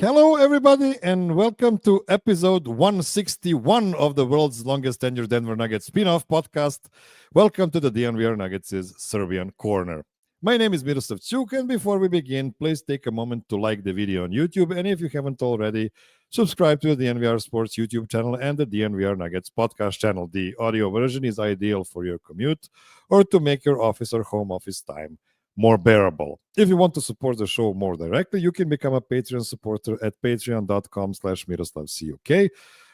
Hello, everybody, and welcome to episode 161 of the world's longest tenured Denver Nuggets spin-off podcast. Welcome to the DNVR Nuggets' Serbian Corner. My name is Miroslav, and before we begin, please take a moment to like the video on YouTube, and if you haven't already, subscribe to the DNVR Sports YouTube channel and the DNVR Nuggets podcast channel. The audio version is ideal for your commute or to make your office or home office time more bearable. If you want to support the show more directly, you can become a Patreon supporter at patreon.com/MiroslavCok,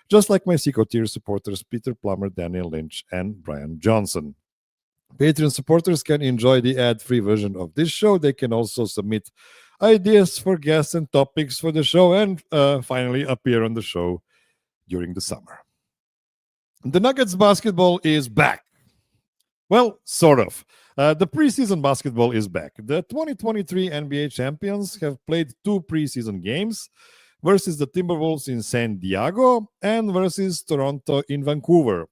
just like my Seco tier supporters Peter Plummer, Daniel Lynch, and Brian Johnson. Patreon supporters can enjoy the ad-free version of this show. They can also submit ideas for guests and topics for the show, and finally appear on the show during the summer. The Nuggets basketball is back. Well, sort of. The preseason basketball is back. The 2023 NBA champions have played 2 preseason games versus the Timberwolves in San Diego and versus Toronto in Vancouver.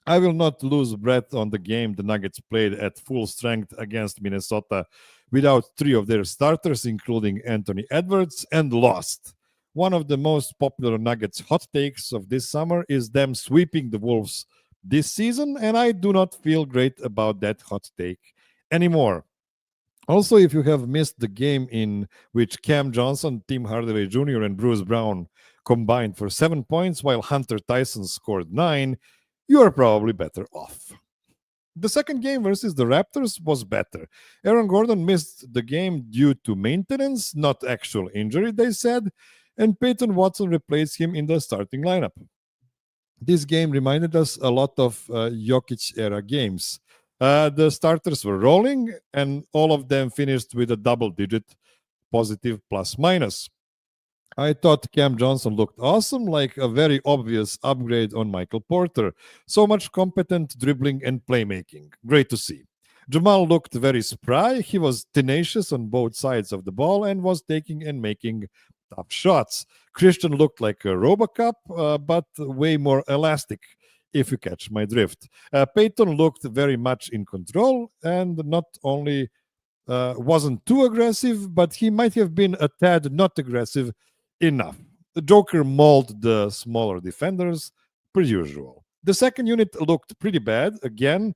I will not lose breath on the game the Nuggets played at full strength against Minnesota without 3 of their starters, including Anthony Edwards, and lost. One of the most popular Nuggets hot takes of this summer is them sweeping the Wolves this season, and I do not feel great about that hot take anymore. Also, if you have missed the game in which Cam Johnson, Tim Hardaway Jr., and Bruce Brown combined for 7 points while Hunter Tyson scored 9, you are probably better off. The second game versus the Raptors was better. Aaron Gordon missed the game due to maintenance, not actual injury, they said, and Peyton Watson replaced him in the starting lineup. This game reminded us a lot of Jokic-era games. The starters were rolling, and all of them finished with a double-digit positive plus-minus. I thought Cam Johnson looked awesome, like a very obvious upgrade on Michael Porter. So much competent dribbling and playmaking. Great to see. Jamal looked very spry. He was tenacious on both sides of the ball and was taking and making tough shots. Christian looked like a Robocop, but way more elastic, if you catch my drift. Peyton looked very much in control and not only wasn't too aggressive, but he might have been a tad not aggressive enough. The Joker mauled the smaller defenders, per usual. The second unit looked pretty bad. Again,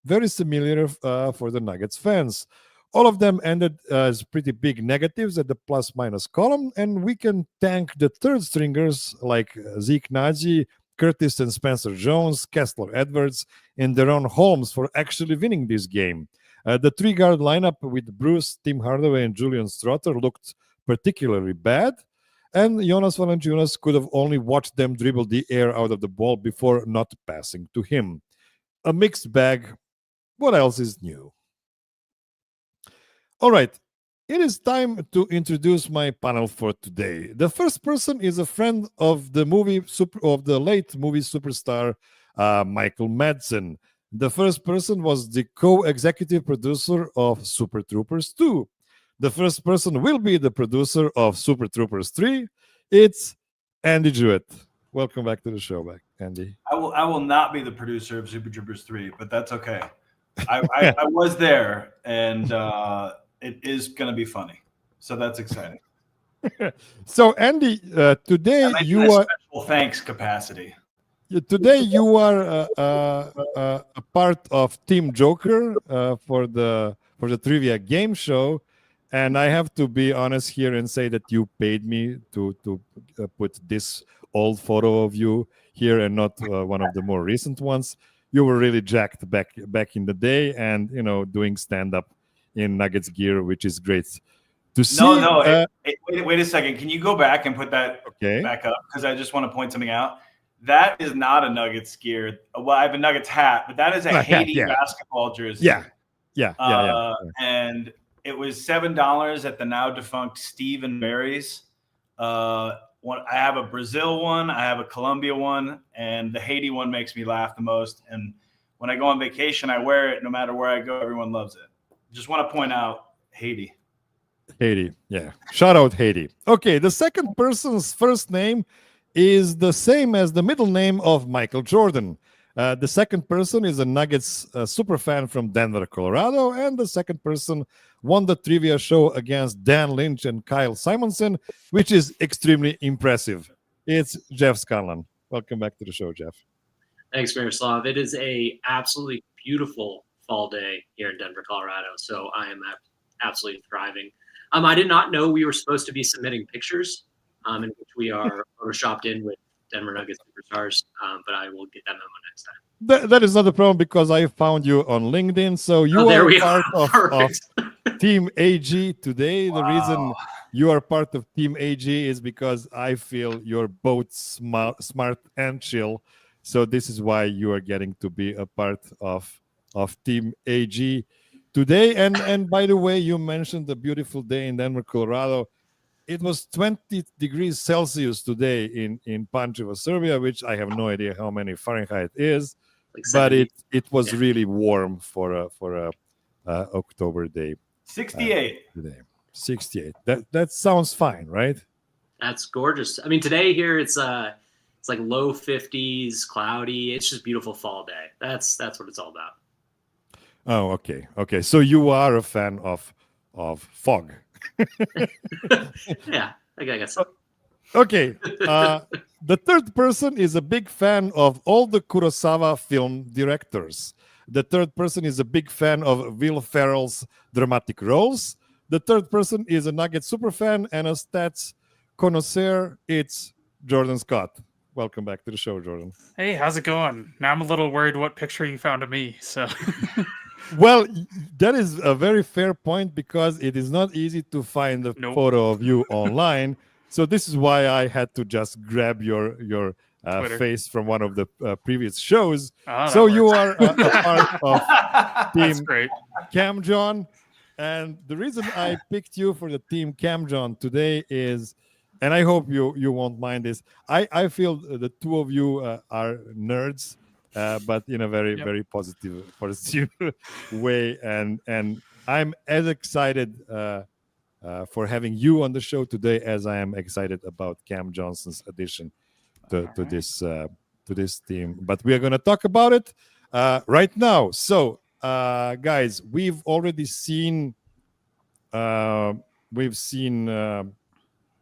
very similar for the Nuggets fans. All of them ended as pretty big negatives at the plus-minus column, and we can thank the third stringers like Zeke Naji, Curtis and Spencer Jones, Kessler Edwards, and Deron Holmes for actually winning this game. The 3-guard lineup with Bruce, Tim Hardaway, and Julian Strother looked particularly bad, and Jonas Valanciunas could have only watched them dribble the air out of the ball before not passing to him. A mixed bag. What else is new? All right, it is time to introduce my panel for today. The first person is a friend of the late movie superstar Michael Madsen. The first person was the co-executive producer of Super Troopers 2. The first person will be the producer of Super Troopers 3. It's Andy Juett. Welcome back to the show, Andy. I will not be the producer of Super Troopers 3, but that's okay. I was there, and it is going to be funny. So that's exciting. So, Andy, today you are special thanks capacity. Today you are a part of Team Joker for the trivia game show, and I have to be honest here and say that you paid me to put this old photo of you here and not one of the more recent ones. You were really jacked back in the day, and doing stand-up in Nuggets gear, which is great to see. No. Wait a second. Can you go back and put that back up? Because I just want to point something out. That is not a Nuggets gear. Well, I have a Nuggets hat, but that is a Haiti basketball jersey. Yeah. And it was $7 at the now defunct Steve and Mary's. I have a Brazil one, I have a Colombia one, and the Haiti one makes me laugh the most. And when I go on vacation, I wear it. No matter where I go, everyone loves it. Just want to point out Haiti. Yeah. Shout out Haiti. Okay, the second person's first name is the same as the middle name of Michael Jordan. The second person is a Nuggets super fan from Denver, Colorado. And the second person won the trivia show against Dan Lynch and Kyle Simonson, which is extremely impressive. It's Jeff Scanlan. Welcome back to the show, Jeff. Thanks, Miroslav. It is a absolutely beautiful fall day here in Denver, Colorado. So I am absolutely thriving. I did not know we were supposed to be submitting pictures, in which we are photoshopped in with Denver Nuggets superstars, but I will get that memo next time. That is not a problem because I found you on LinkedIn. So you are part of Team AG today. The reason you are part of Team AG is because I feel you're both smart and chill. So this is why you are getting to be a part of Team AG today. And by the way, you mentioned the beautiful day in Denver, Colorado. It was 20 degrees Celsius today in Pančevo, Serbia, which I have no idea how many Fahrenheit is, but it was really warm for a October day. 68 today. 68. That sounds fine, right? That's gorgeous. I mean, today here it's like low 50s, cloudy. It's just beautiful fall day. That's what it's all about. Oh, okay. So you are a fan of fog. Yeah, I guess so. Okay. The third person is a big fan of all the Kurosawa film directors. The third person is a big fan of Will Ferrell's dramatic roles. The third person is a Nugget super fan and a stats connoisseur. It's Jordan Scott. Welcome back to the show, Jordan. Hey, how's it going? Now I'm a little worried what picture you found of me. So, well, that is a very fair point because it is not easy to find a photo of you online. So this is why I had to just grab your face from one of the previous shows. So you are a part of Team Cam John. And the reason I picked you for the Team Cam John today is, and I hope you won't mind this, I feel the two of you are nerds, but in a very positive way. And I'm as excited for having you on the show today as I am excited about Cam Johnson's addition to this team. But we are going to talk about it right now. So, guys, we've already seen a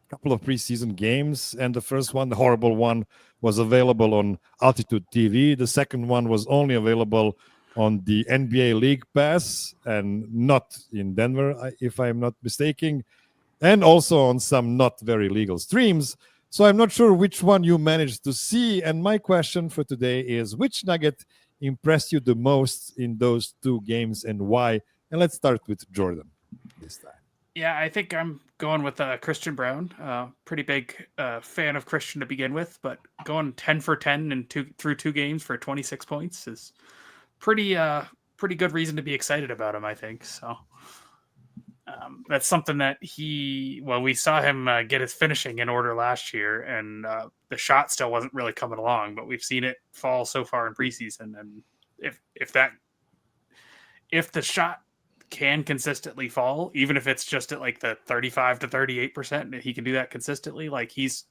couple of preseason games, and the first one, the horrible one, was available on Altitude TV. The second one was only available on the NBA League Pass and not in Denver, if I'm not mistaken, and also on some not very legal streams. So I'm not sure which one you managed to see. And my question for today is, which Nugget impressed you the most in those two games and why? And let's start with Jordan this time. Yeah, I think I'm going with Christian Braun. Pretty big fan of Christian to begin with, but going 10 for 10 through two games for 26 points is pretty good reason to be excited about him, I think. So that's something that we saw him get his finishing in order last year, and the shot still wasn't really coming along, but we've seen it fall so far in preseason. And if the shot can consistently fall, even if it's just at like the 35 to 38%, he can do that consistently, like he's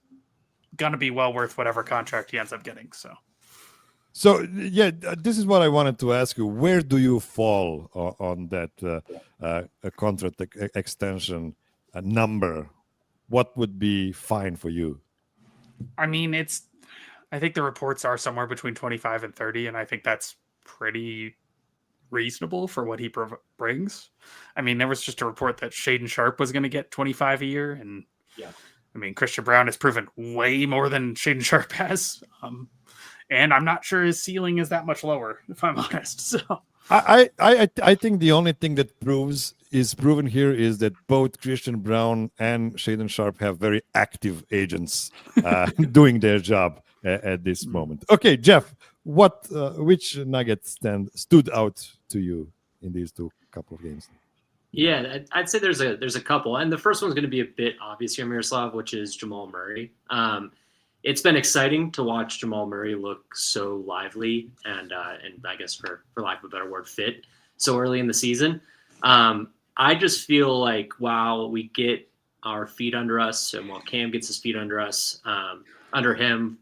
gonna be well worth whatever contract he ends up getting. So yeah, this is what I wanted to ask you. Where do you fall on that contract extension number? What would be fine for you? I mean, I think the reports are somewhere between 25 and 30, and I think that's pretty reasonable for what he brings. I mean, there was just a report that Shaedon Sharpe was going to get 25 a year, and I mean, Christian Braun has proven way more than Shaedon Sharpe has. And I'm not sure his ceiling is that much lower, if I'm honest. So I think the only thing that is proven here is that both Christian Braun and Shaedon Sharpe have very active agents doing their job at this moment. Okay, Jeff, which Nugget stood out to you in these couple of games? Yeah, I'd say there's a couple, and the first one's going to be a bit obvious here, Miroslav, which is Jamal Murray. It's been exciting to watch Jamal Murray look so lively and I guess for lack of a better word, fit so early in the season. I just feel like while we get our feet under us, and while Cam gets his feet under us, under him,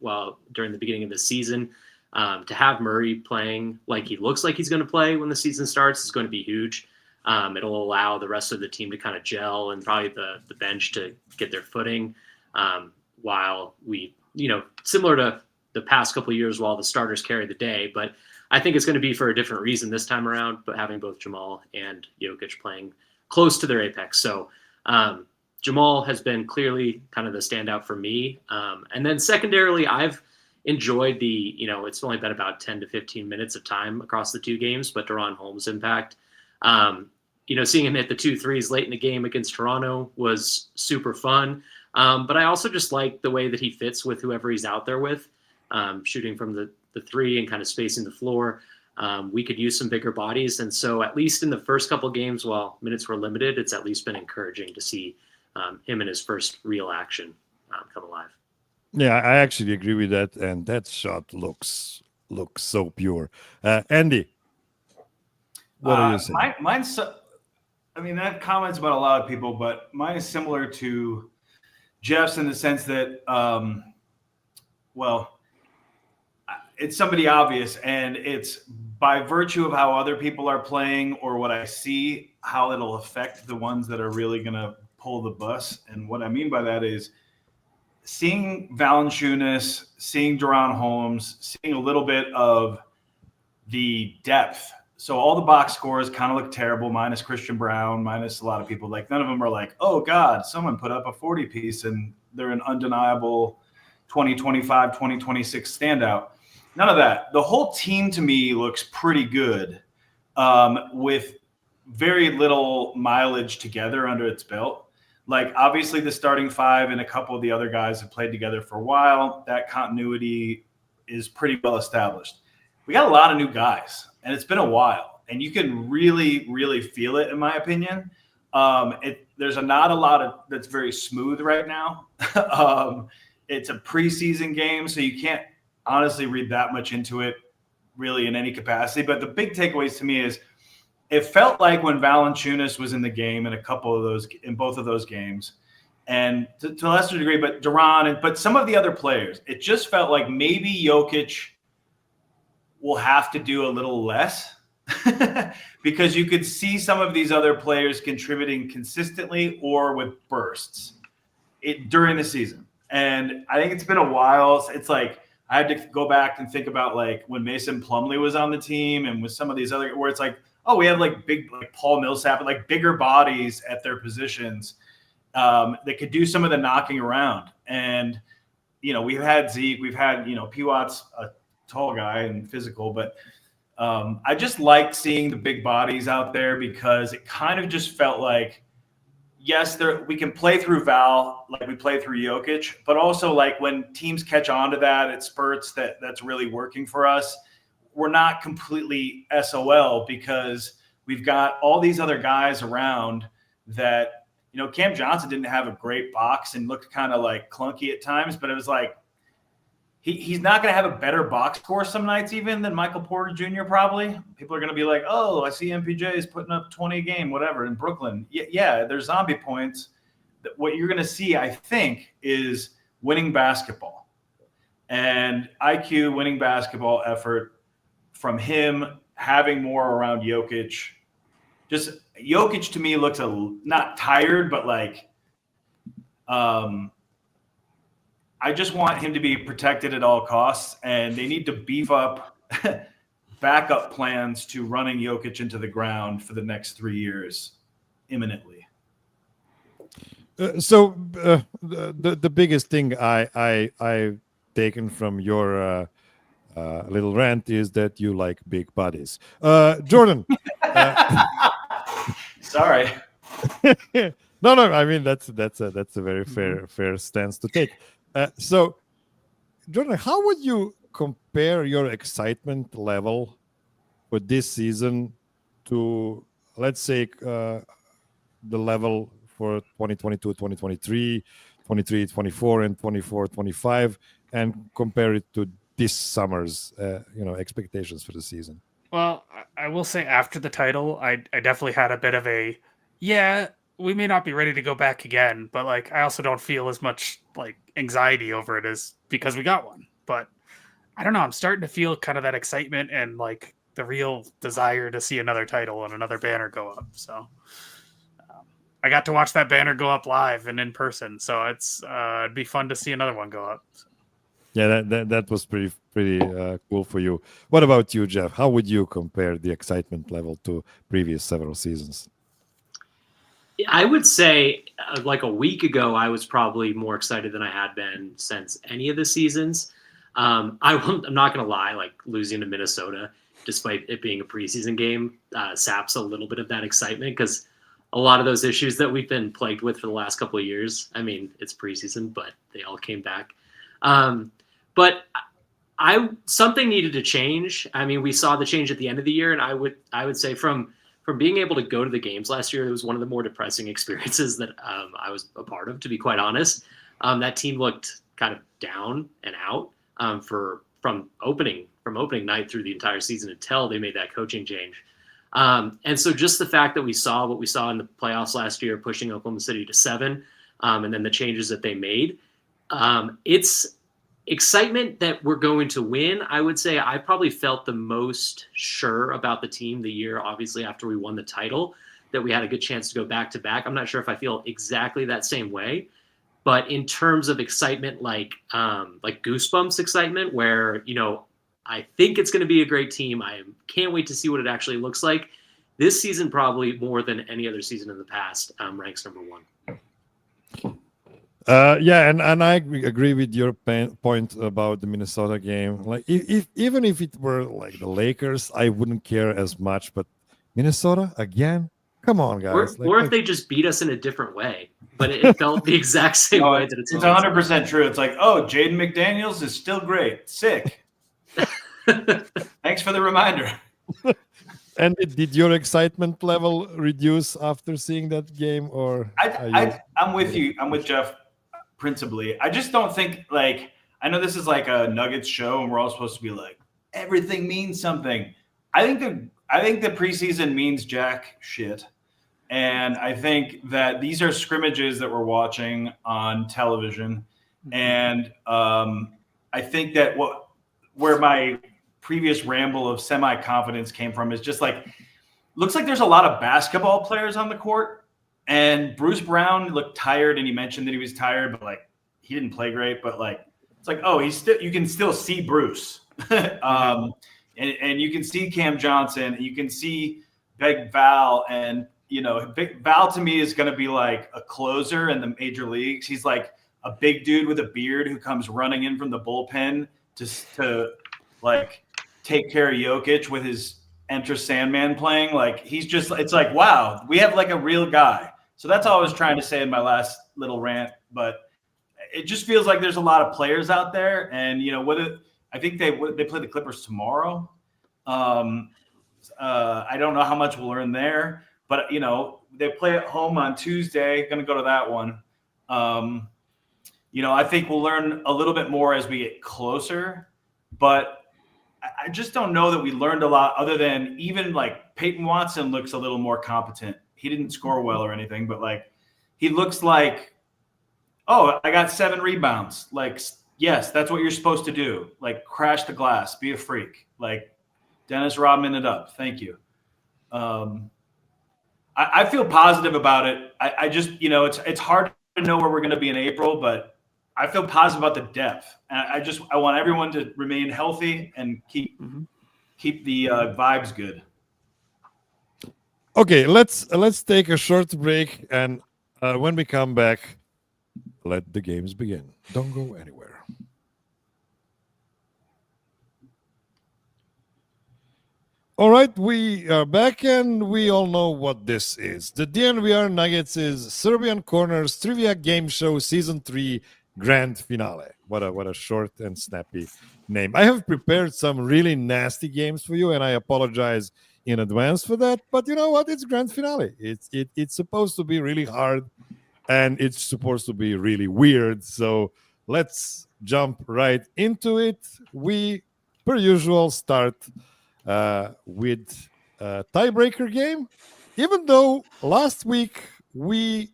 during the beginning of the season, To have Murray playing like he looks like he's going to play when the season starts is going to be huge. It'll allow the rest of the team to kind of gel and probably the bench to get their footing while we, similar to the past couple of years while the starters carry the day. But I think it's going to be for a different reason this time around, but having both Jamal and Jokic playing close to their apex. So Jamal has been clearly kind of the standout for me. And then secondarily, I've enjoyed it's only been about 10 to 15 minutes of time across the two games, but Deron Holmes' impact. Seeing him hit the 2 threes late in the game against Toronto was super fun. But I also just like the way that he fits with whoever he's out there with, shooting from the three and kind of spacing the floor. We could use some bigger bodies. And so at least in the first couple games, while minutes were limited, it's at least been encouraging to see him in his first real action come alive. Yeah, I actually agree with that. And that shot looks so pure. Andy, what are you saying? Mine's I have comments about a lot of people, but mine is similar to Jeff's in the sense that, it's somebody obvious, and it's by virtue of how other people are playing or what I see, how it'll affect the ones that are really going to pull the bus. And what I mean by that is seeing Valanciunas, seeing Deron Holmes, seeing a little bit of the depth. So all the box scores kind of look terrible, minus Christian Brown, minus a lot of people. Like, none of them are like, oh, God, someone put up a 40-piece and they're an undeniable 2025, 2026 standout. None of that. The whole team to me looks pretty good with very little mileage together under its belt. Like, obviously the starting five and a couple of the other guys have played together for a while. That continuity is pretty well established. We got a lot of new guys, and it's been a while, and you can really, really feel it, in my opinion. There's not a lot of that's very smooth right now. It's a preseason game, so you can't honestly read that much into it really in any capacity. But the big takeaways to me is it felt like when Valanciunas was in the game in both of those games, and to a lesser degree, but Deron, but some of the other players, it just felt like maybe Jokic will have to do a little less because you could see some of these other players contributing consistently or with bursts during the season. And I think it's been a while. It's like I had to go back and think about like when Mason Plumlee was on the team and with some of these other where it's like, oh, we have like big like Paul Millsap and like bigger bodies at their positions that could do some of the knocking around. And, we've had Zeke, we've had, P-Watt's a tall guy and physical, but I just liked seeing the big bodies out there because it kind of just felt like, yes, we can play through Val like we play through Jokic, but also like when teams catch on to that, it spurts that's really working for us. We're not completely SOL because we've got all these other guys around that, Cam Johnson didn't have a great box and looked kind of like clunky at times, but it was like, he's not going to have a better box score some nights even than Michael Porter Jr. probably. People are going to be like, oh, I see MPJ is putting up 20 a game, whatever, in Brooklyn. Yeah, there's zombie points. What you're going to see, I think, is winning basketball. And IQ winning basketball effort from him having more around Jokic. Just Jokic to me looks not tired, but like I just want him to be protected at all costs, and they need to beef up backup plans to running Jokic into the ground for the next 3 years imminently. The biggest thing I've taken from your little rant is that you like big bodies. Jordan. Sorry. No. I mean that's a very fair stance to take. So, Jordan, how would you compare your excitement level for this season to, let's say, the level for 2022, 2023, 24, and 24, 25, and compare it to this summer's, expectations for the season? Well, I will say after the title, I definitely had a bit of we may not be ready to go back again, but like I also don't feel as much like anxiety over it as because we got one. But I don't know. I'm starting to feel kind of that excitement and like the real desire to see another title and another banner go up. So I got to watch that banner go up live and in person. So it'd be fun to see another one go up. So. Yeah, that was pretty cool for you. What about you, Jeff? How would you compare the excitement level to previous several seasons? I would say like a week ago, I was probably more excited than I had been since any of the seasons. I'm not going to lie, like losing to Minnesota, despite it being a preseason game, saps a little bit of that excitement because a lot of those issues that we've been plagued with for the last couple of years, I mean, it's preseason, but they all came back. But something needed to change. I mean, we saw the change at the end of the year, and I would say from being able to go to the games last year, it was one of the more depressing experiences that I was a part of, to be quite honest. That team looked kind of down and out from opening night through the entire season until they made that coaching change. And so just the fact that we saw what we saw in the playoffs last year, pushing Oklahoma City to 7, and then the changes that they made, it's excitement that we're going to win. I would say I probably felt the most sure about the team the year, obviously, after we won the title, that we had a good chance to go back to back. I'm not sure if I feel exactly that same way, but in terms of excitement, like goosebumps excitement, where, I think it's going to be a great team. I can't wait to see what it actually looks like. This season, probably more than any other season in the past, ranks number 1. Yeah, and I agree with your point about the Minnesota game. Like, even if it were like the Lakers, I wouldn't care as much. But Minnesota again, come on, guys! Or if they just beat us in a different way, but it felt the exact same way that it's 100% true. It's like, oh, Jaden McDaniels is still great, sick. Thanks for the reminder. And did your excitement level reduce after seeing that game, or? I'm with you. I'm with Jeff. Principally, I just don't think, like, I know this is like a Nuggets show and we're all supposed to be like, everything means something. I think the preseason means jack shit. And I think that these are scrimmages that we're watching on television. And I think that where my previous ramble of semi-confidence came from is just like, looks like there's a lot of basketball players on the court. And Bruce Brown looked tired, and he mentioned that he was tired, but like he didn't play great. But like it's like, oh, you can still see Bruce, and you can see Cam Johnson, you can see Big Val, and Big Val to me is going to be like a closer in the major leagues. He's like a big dude with a beard who comes running in from the bullpen to like take care of Jokic with his Enter Sandman playing. Like it's like, wow, we have like a real guy. So that's all I was trying to say in my last little rant. But it just feels like there's a lot of players out there, and I think they play the Clippers tomorrow. I don't know how much we'll learn there, but they play at home on Tuesday. Going to go to that one. I think we'll learn a little bit more as we get closer, but I just don't know that we learned a lot, other than even like Peyton Watson looks a little more competent. He didn't score well or anything, but like he looks like, oh, I got 7 rebounds. Like, yes, that's what you're supposed to do. Like, crash the glass, be a freak. Like, Dennis Rodman it up. Thank you. I feel positive about it. I just, it's hard to know where we're going to be in April, but I feel positive about the depth. And I want everyone to remain healthy and keep the vibes good. Okay, let's take a short break, and when we come back, let the games begin. Don't go anywhere. All right, we are back, and we all know what this is. The DNVR Nuggets is Serbian Corner's Trivia Game Show Season 3 Grand Finale. What a short and snappy name. I have prepared some really nasty games for you, and I apologize in advance for that. But you know what? It's Grand Finale. It's supposed to be really hard, and it's supposed to be really weird. So let's jump right into it. We, per usual, start with a tiebreaker game, even though last week we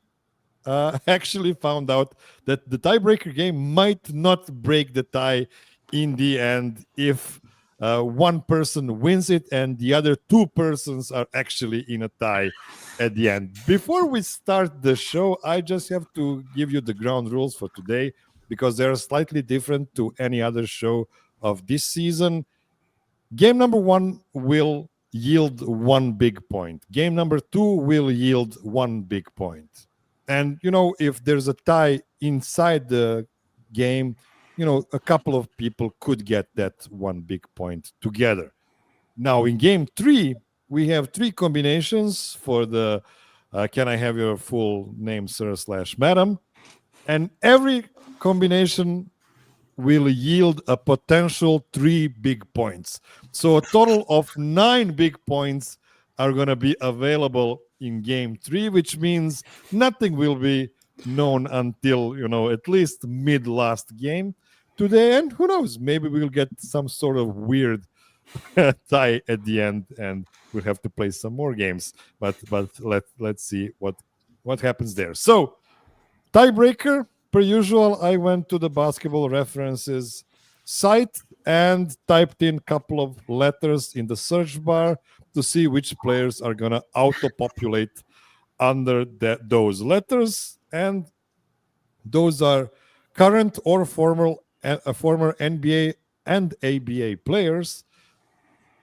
actually found out that the tiebreaker game might not break the tie in the end if one person wins it and the other two persons are actually in a tie at the end. Before we start the show, I just have to give you the ground rules for today because they are slightly different to any other show of this season. Game number 1 will yield 1 big point. Game number 2 will yield 1 big point. And, if there's a tie inside the game, a couple of people could get that 1 big point together. Now, in game 3, we have 3 combinations for the can I have your full name, sir/madam? And every combination will yield a potential 3 big points. So a total of 9 big points are going to be available in game 3, which means nothing will be known until, at least mid-last game today. And who knows, maybe we'll get some sort of weird tie at the end and we'll have to play some more games. But let's see what happens there. So, tiebreaker. Per usual, I went to the basketball references site and typed in a couple of letters in the search bar to see which players are going to auto-populate under those letters. And those are current or former NBA and ABA players.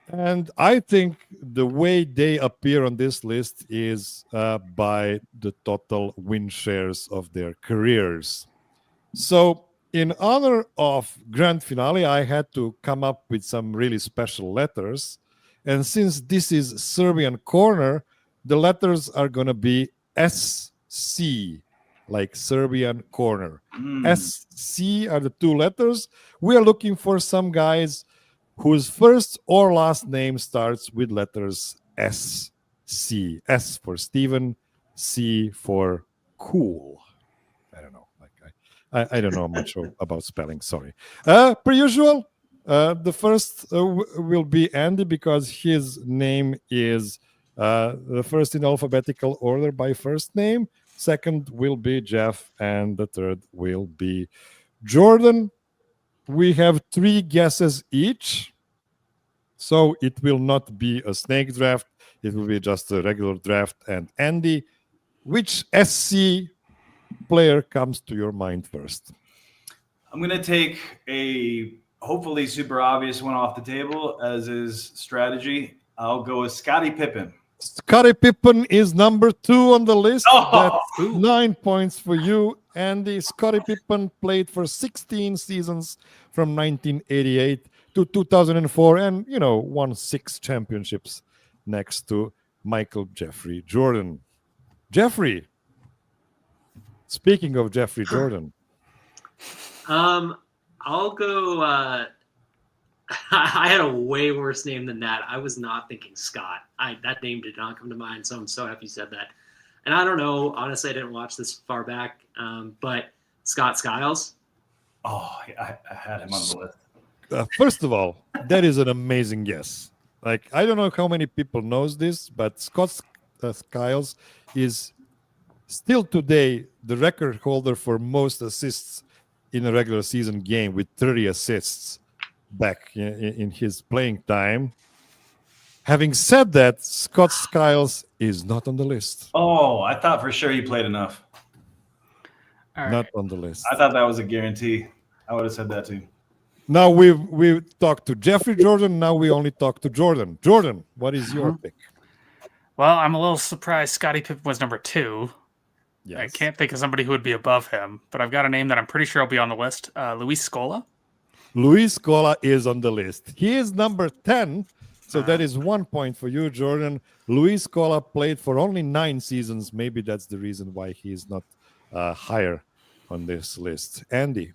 And I think the way they appear on this list is by the total win shares of their careers. So in honor of Grand Finale, I had to come up with some really special letters. And since this is Serbian Corner, the letters are going to be SC, like Serbian Corner. SC are the 2 letters. We are looking for some guys whose first or last name starts with letters SC. S for Steven, C for cool. I don't know. I don't know much about spelling. Sorry. Per usual, the first will be Andy because his name is the first in alphabetical order by first name. Second will be Jeff, and the third will be Jordan. We have 3 guesses each, so it will not be a snake draft. It will be just a regular draft. And Andy, which SC player comes to your mind first? I'm going to take a hopefully super obvious one off the table, as is strategy. I'll go with Scottie Pippen. Scottie Pippen is number 2 on the list. Oh! That's 9 points for you, Andy. Scottie Pippen played for 16 seasons from 1988 to 2004 and, won 6 championships next to Michael Jeffrey Jordan. Jeffrey, speaking of Jeffrey Jordan. I'll go. I had a way worse name than that. I was not thinking Scott. That name did not come to mind, so I'm so happy you said that. And I don't know. Honestly, I didn't watch this far back. But Scott Skiles. Oh, I had him on the list. First of all, that is an amazing guess. Like, I don't know how many people knows this, but Scott Skiles is still today the record holder for most assists in a regular season game with 30 assists back in his playing time. Having said that, Scott Skiles is not on the list. Oh, I thought for sure he played enough. Not on the list. I thought that was a guarantee. I would have said that too. Now we've talked to Jeffrey Jordan. Now we only talk to Jordan. Jordan, what is your pick? Well, I'm a little surprised Scottie Pippen was number 2. Yes. I can't think of somebody who would be above him, but I've got a name that I'm pretty sure will be on the list. Luis Scola. Luis Scola is on the list. He is number 10, so that is 1 point for you, Jordan. Luis Scola played for only 9 seasons. Maybe that's the reason why he's not higher on this list. Andy.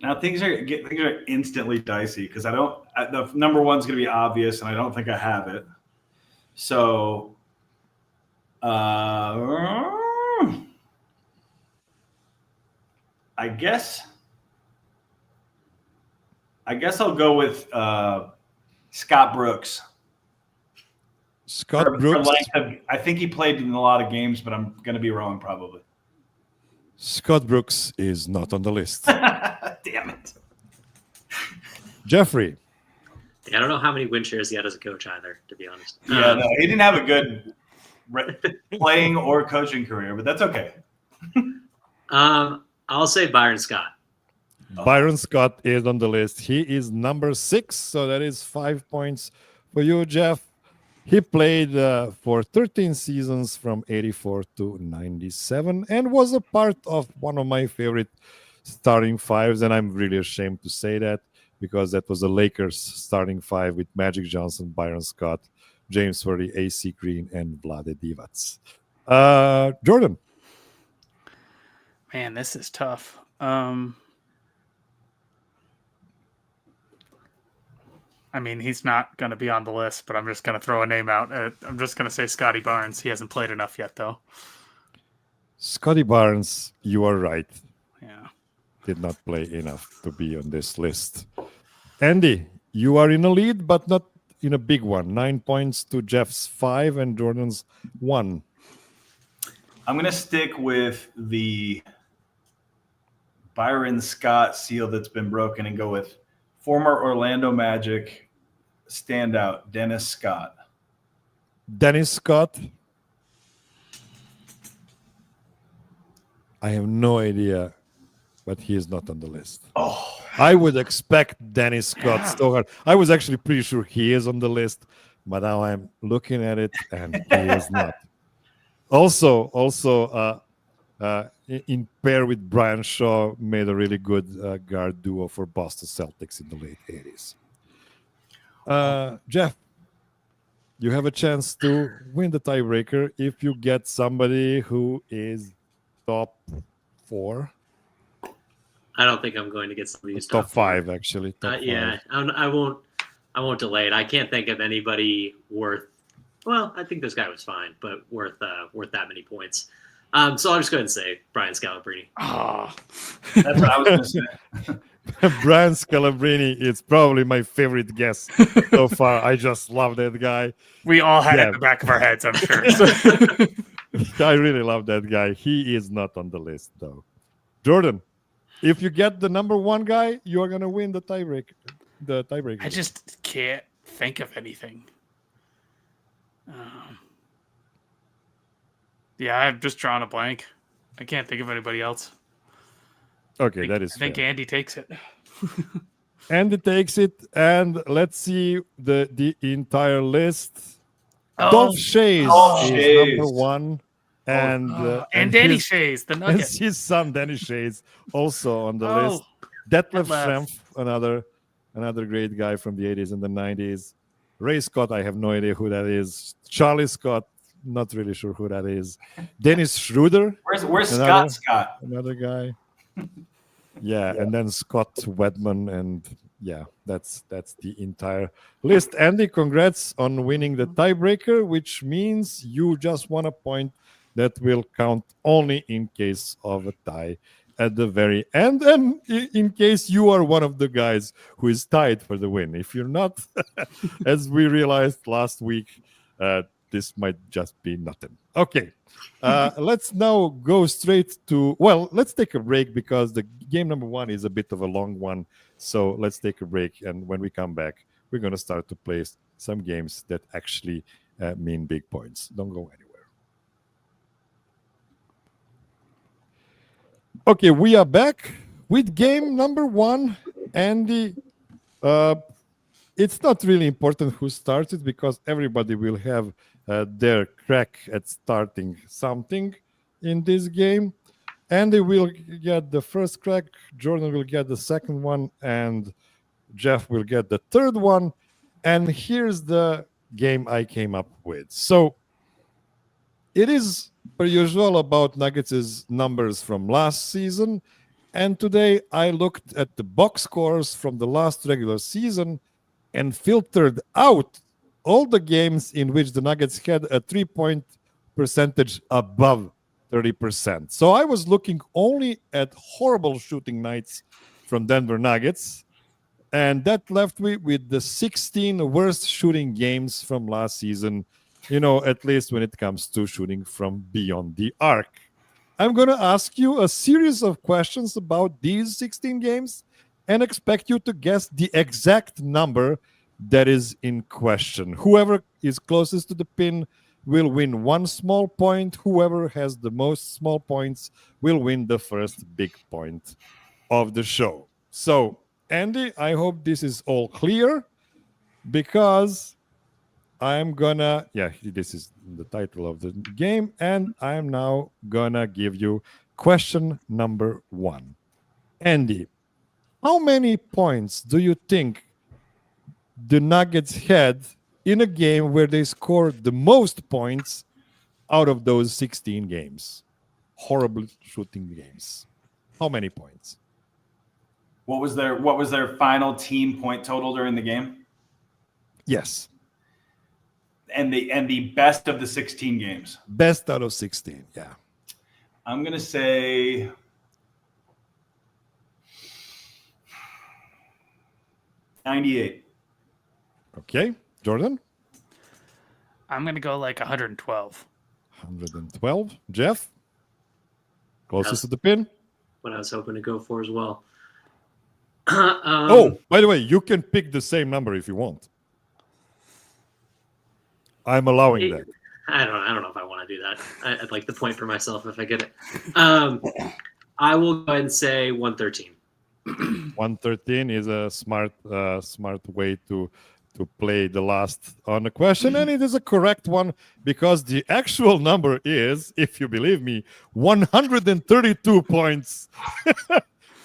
Now things are instantly dicey because the number 1's going to be obvious, and I don't think I have it. So, I guess I'll go with Scott Brooks. Scott Brooks. I think he played in a lot of games, but I'm going to be wrong probably. Scott Brooks is not on the list. Damn it. Jeffrey. I don't know how many win shares he had as a coach either, to be honest. Yeah, no, he didn't have a good playing or coaching career, but that's okay. I'll say Byron Scott. Byron Scott is on the list. He is number 6, so that is 5 points for you, Jeff. He played for 13 seasons from 84 to 97 and was a part of one of my favorite starting fives, and I'm really ashamed to say that because that was a Lakers starting five with Magic Johnson, Byron Scott, James Worthy, AC Green, and Vlade Divac. Jordan. Man, this is tough. I mean, he's not going to be on the list, but I'm just going to throw a name out. I'm just going to say Scotty Barnes. He hasn't played enough yet, though. Scotty Barnes, you are right. Yeah. Did not play enough to be on this list. Andy, you are in a lead, but not in a big one. 9 points to Jeff's 5 and Jordan's 1. I'm going to stick with the Byron Scott seal that's been broken and go with former Orlando Magic standout Dennis Scott. Dennis Scott. I have no idea, but he is not on the list. Oh, I would expect Dennis Scott so hard. I was actually pretty sure he is on the list, but now I'm looking at it and he is not. Also, in pair with Brian Shaw, made a really good guard duo for Boston Celtics in the late 80s. Jeff, you have a chance to win the tiebreaker if you get somebody who is top 4. I don't think I'm going to get some of these Top 5, actually. Top 5. Yeah, I won't delay it. I can't think of anybody worth. Well, I think this guy was fine, but worth that many points. So I'll just go ahead and say Brian Scalabrine. Oh. that's what I was going to say. Brian Scalabrine is probably my favorite guest so far. I just love that guy. We all had it in the back of our heads, I'm sure. I really love that guy. He is not on the list, though. Jordan, if you get the number 1 guy, you are going to win the tiebreaker. I just can't think of anything. Yeah, I've just drawn a blank. I can't think of anybody else. Okay, that is I think fair. Andy takes it. Andy takes it, and let's see the entire list. Oh. Dolph Shays Dolph is Shays. number 1. And Danny his, Shays, the and Nuggets. his son, Danny Shays, also on the list. Detlef Schrempf, another great guy from the 80s and the 90s. Ray Scott, I have no idea who that is. Charlie Scott, not really sure who that is. Dennis Schroeder. Where's Another- Scott? Another guy. Yeah, and then Scott Wedman, and yeah, that's the entire list. Andy, congrats on winning the tiebreaker, which means you just won a point that will count only in case of a tie at the very end, and in case you are one of the guys who is tied for the win. If you're not, as we realized last week, this might just be nothing. Okay, let's now go straight to, well, let's take a break because the game number 1 is a bit of a long one. So let's take a break, and when we come back, we're going to start to play some games that actually mean big points. Don't go anywhere. Okay, we are back with game number 1. Andy, it's not really important who started because everybody will have their crack at starting something in this game. Andy will get the first crack, Jordan will get the second one, and Jeff will get the third one. And here's the game I came up with. So it is, per usual, about Nuggets' numbers from last season. And today I looked at the box scores from the last regular season and filtered out all the games in which the Nuggets had a 3-point percentage above 30%. So I was looking only at horrible shooting nights from Denver Nuggets. And that left me with the 16 worst shooting games from last season, at least when it comes to shooting from beyond the arc. I'm going to ask you a series of questions about these 16 games and expect you to guess the exact number that is in question. Whoever is closest to the pin will win 1 small point. Whoever has the most small points will win the first big point of the show. So, Andy, I hope this is all clear because I'm gonna, this is the title of the game, and I'm now gonna give you question number 1. Andy, how many points do you think the Nuggets had in a game where they scored the most points out of those 16 games? Horrible shooting games. How many points? What was their final team point total during the game? Yes. And the best of the 16 games. Best out of 16, yeah. I'm going to say 98. Okay. Jordan? I'm going to go like 112. 112. Jeff? Closest to the pin? What I was hoping to go for as well. By the way, you can pick the same number if you want. I'm allowing that. I don't know if I want to do that. I'd like the point for myself if I get it. I will go ahead and say 113. 113 is a smart way to play the last on the question, and it is a correct one because the actual number is, if you believe me, 132 points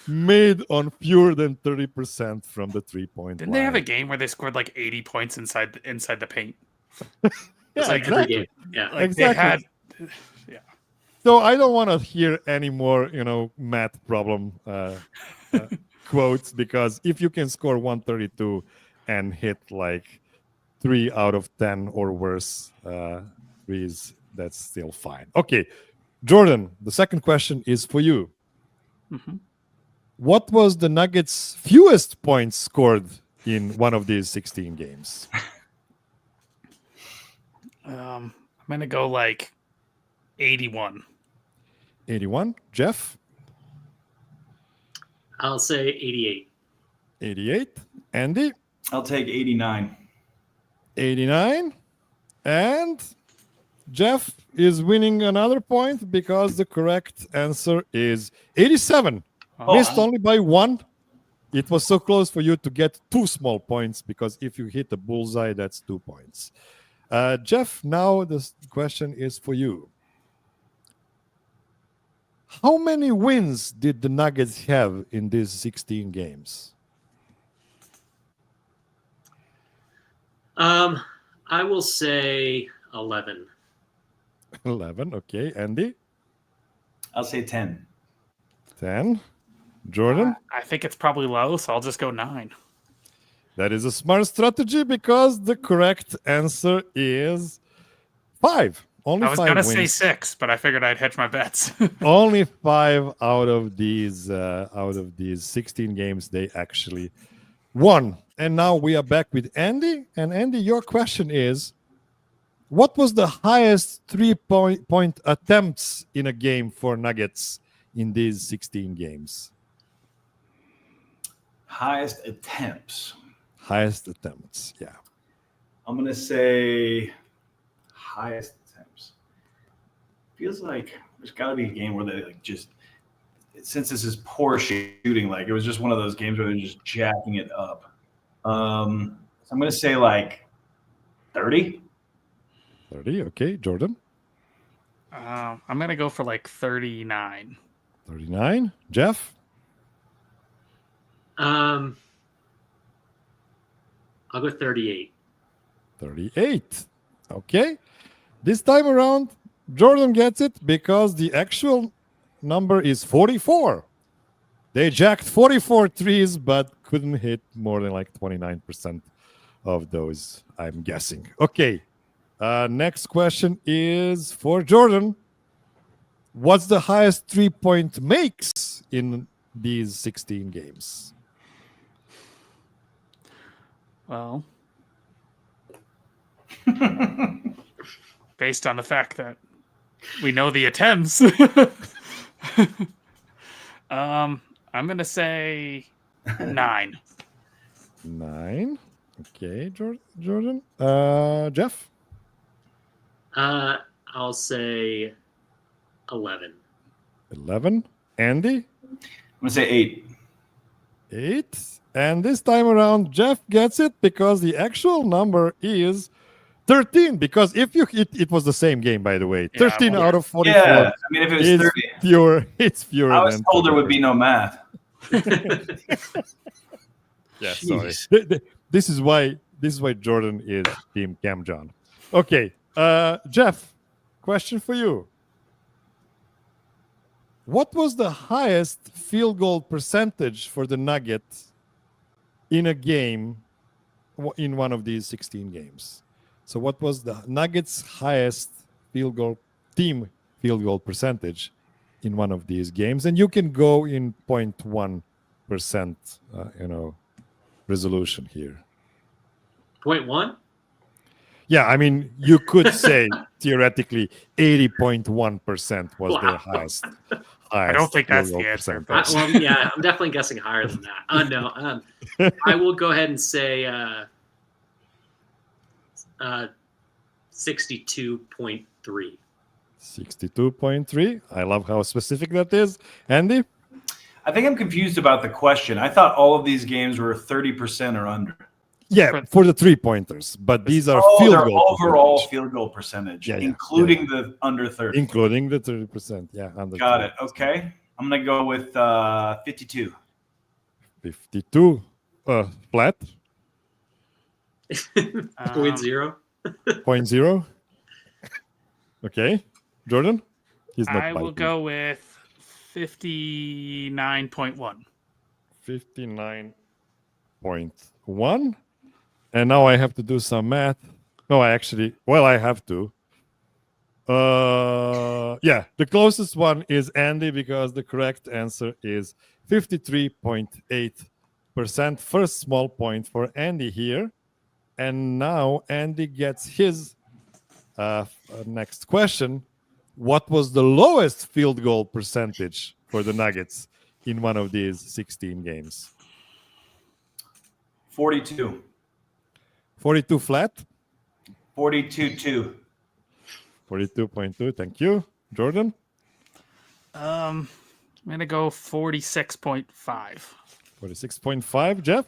made on fewer than 30% from the 3-point Didn't line. they have a game where they scored like 80 points inside the paint? Yeah, like exactly. every game. Yeah. Like Exactly. they had. So I don't want to hear any more, math problem quotes, because if you can score 132 and hit like 3 out of 10 or worse threes, that's still fine. Okay, Jordan, the second question is for you. Mm-hmm. What was the Nuggets' fewest points scored in one of these 16 games? I'm going to go like 81. 81. Jeff? I'll say 88. 88. Andy? I'll take 89. 89. And Jeff is winning another point because the correct answer is 87. Oh, Missed only by 1. It was so close for you to get 2 small points, because if you hit the bullseye, that's 2 points. Jeff, now the question is for you. How many wins did the Nuggets have in these 16 games? I will say 11. 11. Okay. Andy? I'll say 10. 10. Jordan? I think it's probably low, so I'll just go 9. That is a smart strategy because the correct answer is 5. Only I was 5 gonna wins. say 6, but I figured I'd hedge my bets. Only 5 out of these 16 games they actually won. And now we are back with Andy. And Andy, your question is, what was the highest 3-point attempts in a game for Nuggets in these 16 games? Highest attempts. Highest attempts, yeah. I'm going to say highest attempts. Feels like there's got to be a game where they since this is poor shooting, like it was just one of those games where they're just jacking it up. So I'm going to say like 30. 30, okay. Jordan? I'm gonna go for like 39. 39. Jeff? I'll go 38. 38. Okay. This time around, Jordan gets it because the actual number is 44. They jacked 44 threes, but couldn't hit more than like 29% of those, I'm guessing. Okay. Next question is for Jordan. What's the highest 3-point makes in these 16 games? Well, based on the fact that we know the attempts, I'm gonna say 9. 9. Okay, Jordan. Jeff. I'll say 11. 11. Andy. I'm gonna say 8. 8. And this time around, Jeff gets it because the actual number is 13. Because if it was the same game, by the way. 13 out of 44. Yeah, I mean, if it was 30, fewer. It's fewer. I was than told there would be no math. Yeah, Jeez. sorry. This is why Jordan is Team Cam John. Okay, Jeff, question for you. What was the highest field goal percentage for the Nuggets in a game in one of these 16 games? So what was the Nuggets' highest team field goal percentage in one of these games? And you can go in 0.1%, resolution here. 0.1? Yeah, I mean, you could say theoretically 80.1% was their highest. I don't think that's the answer. Well, yeah, I'm definitely guessing higher than that. No, I will go ahead and say 62.3. 62.3. I love how specific that is. Andy? I think I'm confused about the question. I thought all of these games were 30% or under. Yeah, for the 3-pointers, but these are field goal overall percentage. field goal percentage, Yeah, including the under 30. Including the 30%. Yeah, under Got 30%. it. Okay. I'm going to go with 52. 52 flat. 0.0. 0.0. Okay. Jordan? He's not I will biting. go with 59.1. 59.1. And now I have to do some math. No, I have to. Yeah, the closest one is Andy because the correct answer is 53.8%. First small point for Andy here. And now Andy gets his next question. What was the lowest field goal percentage for the Nuggets in one of these 16 games? 42. 42 flat. 42.2. 42.2. Thank you. Jordan? I'm gonna go 46.5. 46.5. Jeff?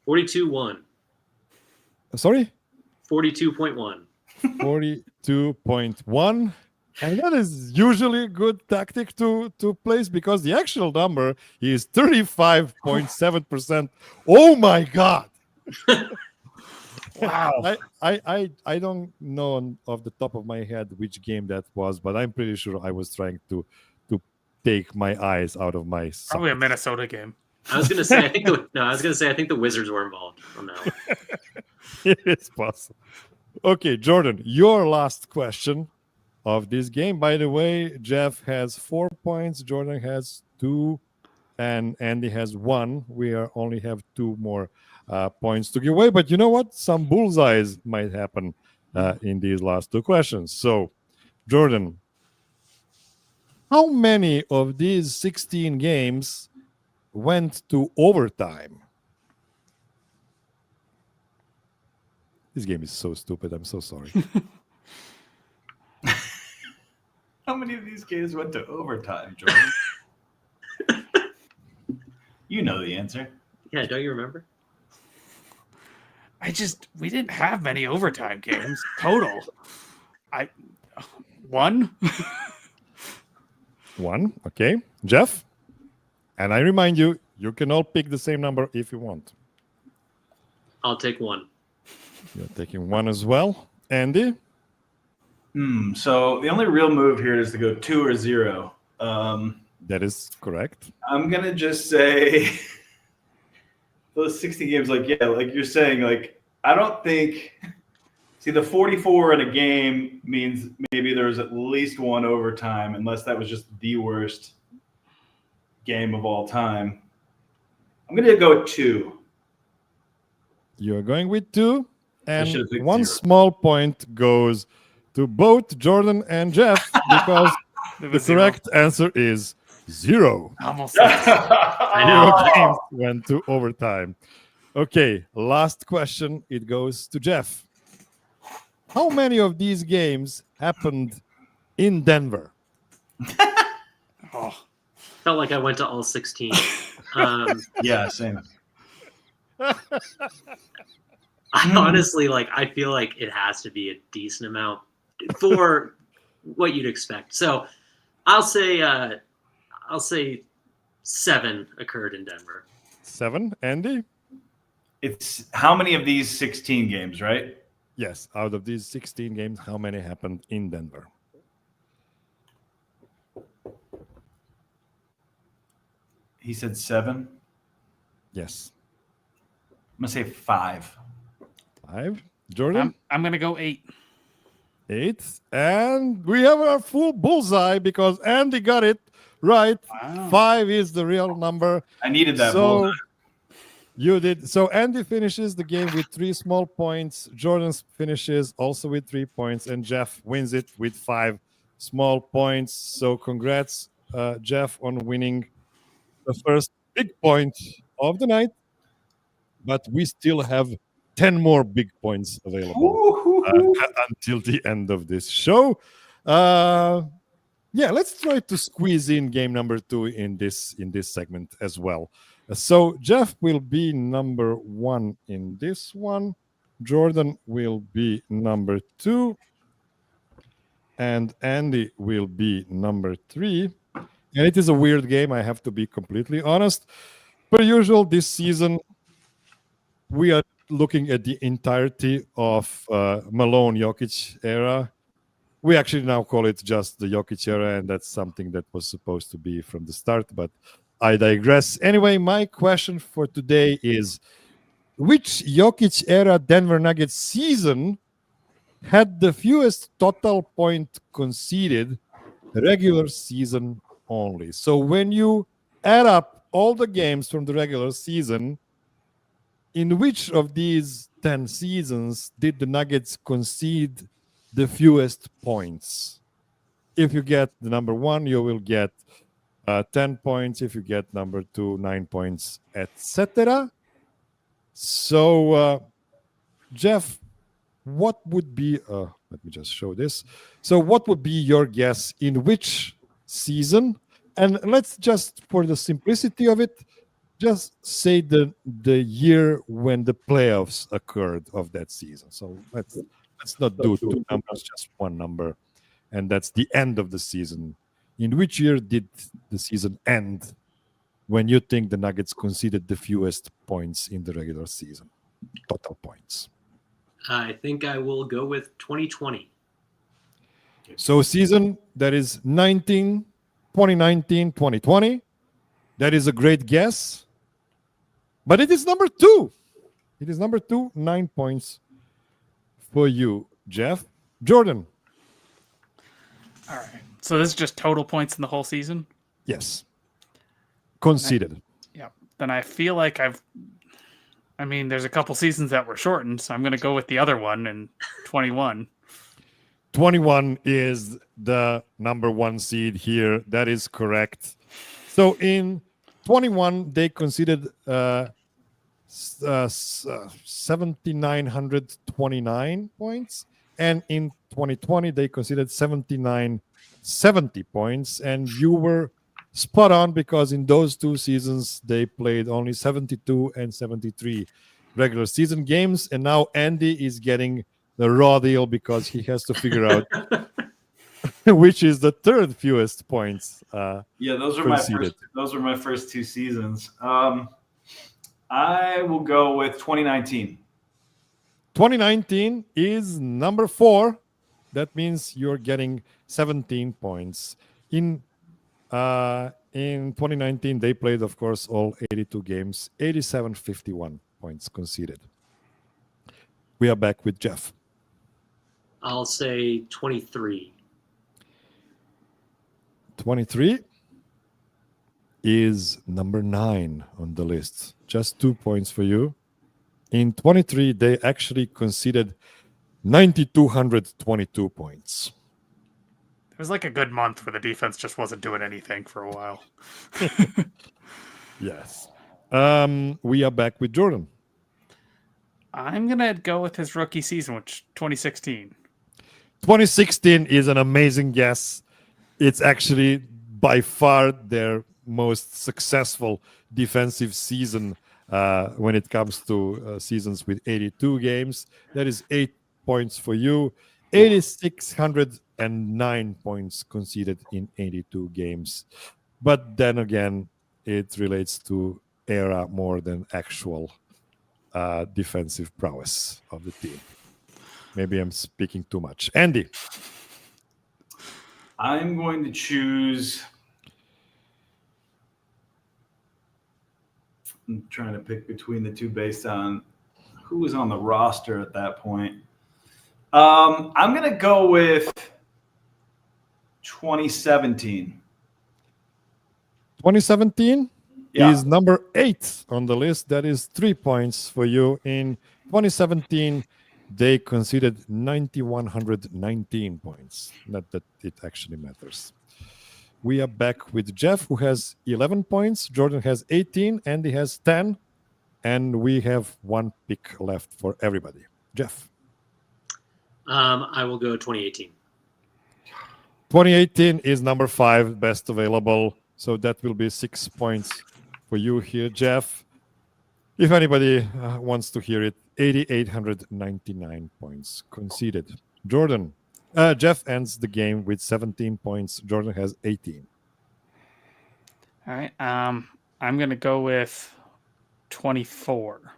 42.1. Sorry? 42.1. 42.1. And that is usually a good tactic to place because the actual number is 35.7%. Oh my God. Wow. I don't know off the top of my head which game that was, but I'm pretty sure I was trying to take my eyes out of my socket. Probably a Minnesota game. I was gonna say I think the Wizards were involved on that one. It is possible. Okay, Jordan, your last question of this game. By the way, Jeff has 4 points, Jordan has 2, and Andy has 1. We only have 2 more points to give away. But you know what? Some bullseyes might happen in these last 2 questions. So, Jordan, how many of these 16 games went to overtime? This game is so stupid. I'm so sorry. How many of these games went to overtime, Jordan? You know the answer. Yeah, don't you remember? We didn't have many overtime games total. One. 1. Okay. Jeff? And I remind you, you can all pick the same number if you want. I'll take 1. You're taking 1 as well. Andy? So the only real move here is to go 2 or 0. That is correct. I'm going to just say those 60 games, like you're saying, I don't think – see, the 44 in a game means maybe there's at least 1 overtime, unless that was just the worst game of all time. I'm going to go with 2. You're going with 2. And 1 0. small point goes to both Jordan and Jeff because The correct answer is 0. Almost. I know. 0 games went to overtime. Okay, last question. It goes to Jeff. How many of these games happened in Denver? Oh, Felt like I went to all 16. Yeah, same. I honestly I feel like it has to be a decent amount for what you'd expect. So I'll say 7 occurred in Denver. 7, Andy? It's how many of these 16 games, right? Yes, out of these 16 games, how many happened in Denver? He said 7. Yes. I'm gonna say 5. 5. Jordan? I'm gonna go 8. 8. And we have our full bullseye because Andy got it right. Wow. 5 is the real number. I needed that. So bullseye. you did. So Andy finishes the game with 3 small points. Jordan finishes also with 3 points, and Jeff wins it with 5 small points. So congrats, Jeff, on winning the first big point of the night. But we still have 10 more big points available until the end of this show. Yeah, let's try to squeeze in game number 2 in this segment as well. So Jeff will be number 1 in this one. Jordan will be number 2. And Andy will be number 3. And it is a weird game, I have to be completely honest. Per usual, this season, we are looking at the entirety of Malone Jokic era. We actually now call it just the Jokic era, and that's something that was supposed to be from the start, but I digress. Anyway, my question for today is, which Jokic era Denver Nuggets season had the fewest total point conceded regular season only? So when you add up all the games from the regular season, in which of these 10 seasons did the Nuggets concede the fewest points? If you get the number 1, you will get 10 points. If you get number 2, 9 points, etc. So, Jeff, what would be, let me just show this. So what would be your guess in which season? And let's just, for the simplicity of it, just say the year when the playoffs occurred of that season. So let's not do 2 numbers, just 1 number. And that's the end of the season. In which year did the season end when you think the Nuggets conceded the fewest points in the regular season? Total points. I think I will go with 2020. So season that is 2019, 2020. That is a great guess. But it is number 2. It is number 2, 9 points for you, Jeff. Jordan. All right. So this is just total points in the whole season? Yes. Conceded. Yeah. Then I feel like there's a couple seasons that were shortened, so I'm going to go with the other one in 21. 21 is the number 1 seed here. That is correct. So in 21, they conceded 7,929 points. And in 2020, they conceded 7,970 points. And you were spot on because in those 2 seasons, they played only 72 and 73 regular season games. And now Andy is getting the raw deal because he has to figure out which is the 3rd fewest points. Yeah, those are conceded. my first 2 seasons. I will go with 2019. 2019 is number 4. That means you're getting 17 points. In 2019, they played, of course, all 82 games, 87-51 points conceded. We are back with Jeff. I'll say 23. 23 is number 9 on the list. Just 2 points for you. In 23, they actually conceded 9,222 points. was like a good month where the defense just wasn't doing anything for a while. Yes. We are back with Jordan. I'm gonna go with his rookie season, which 2016. 2016 is an amazing guess. It's actually by far their most successful defensive season when it comes to seasons with 82 games. That is 8 points for you. 8,609 points conceded in 82 games. But then again, it relates to era more than actual defensive prowess of the team. Maybe I'm speaking too much. Andy. I'm going to choose. I'm trying to pick between the two based on who was on the roster at that point. I'm going to go with 2017. 2017 is number 8 on the list. That is 3 points for you. In 2017, they conceded 9,119 points. Not that it actually matters. We are back with Jeff, who has 11 points. Jordan has 18. Andy has 10. And we have 1 pick left for everybody. Jeff. I will go 2018. 2018 is number 5, best available. So that will be 6 points for you here, Jeff. If anybody wants to hear it, 8,899 points conceded. Jordan. Jeff ends the game with 17 points. Jordan has 18. All right. I'm going to go with 24.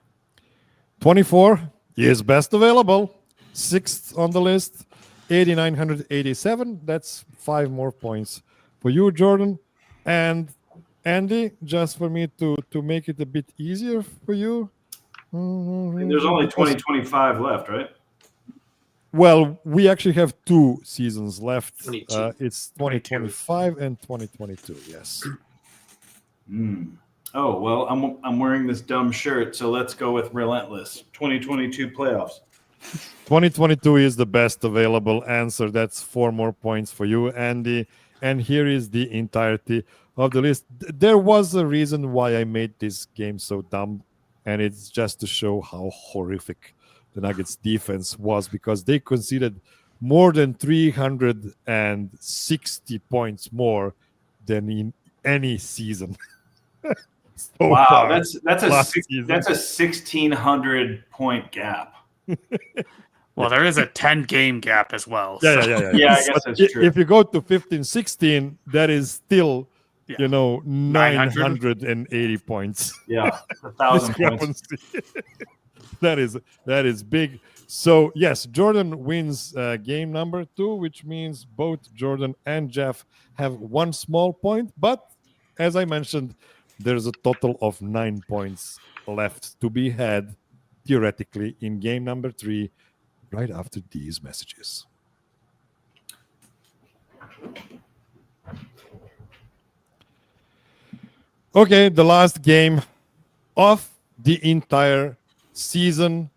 24 is best available. 6th on the list. 8,987. That's 5 more points for you, Jordan. And Andy, just for me to make it a bit easier for you. There's only 2025 left, right? Well, we actually have 2 seasons left. It's 2025 and 2022. Yes. Oh well, I'm wearing this dumb shirt, so let's go with relentless. 2022 playoffs. 2022 is the best available answer. That's 4 more points for you, Andy. And here is the entirety of the list. There was a reason why I made this game so dumb, and it's just to show how horrific the Nuggets defense was, because they conceded more than 360 points more than in any season. Wow, that's a 1,600 point gap. Well, there is a 10-game gap as well. Yeah. Yeah, I guess that's true. If you go to 15-16, that is still, 980 points. Yeah, 1,000 points. That is big. So, yes, Jordan wins game number 2, which means both Jordan and Jeff have 1 small point. But, as I mentioned, there's a total of 9 points left to be had, theoretically, in game number 3, right after these messages. Okay, the last game of the entire season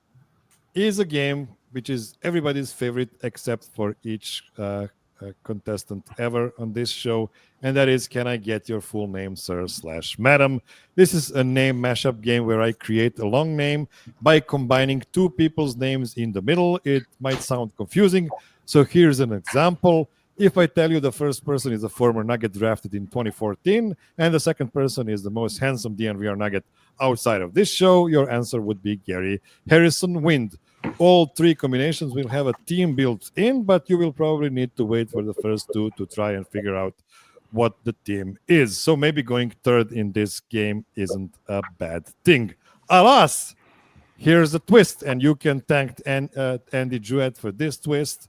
is a game which is everybody's favorite except for each contestant ever on this show, and that is, can I get your full name, sir/madam? This is a name mashup game where I create a long name by combining 2 people's names in the middle. It might sound confusing, so here's an example. If I tell you the first person is a former Nugget drafted in 2014 and the second person is the most handsome DNVR Nugget outside of this show, your answer would be Gary Harrison Wind. All 3 combinations will have a team built in, but you will probably need to wait for the first 2 to try and figure out what the team is. So maybe going third in this game isn't a bad thing. Alas, here's a twist, and you can thank Andy Juett for this twist.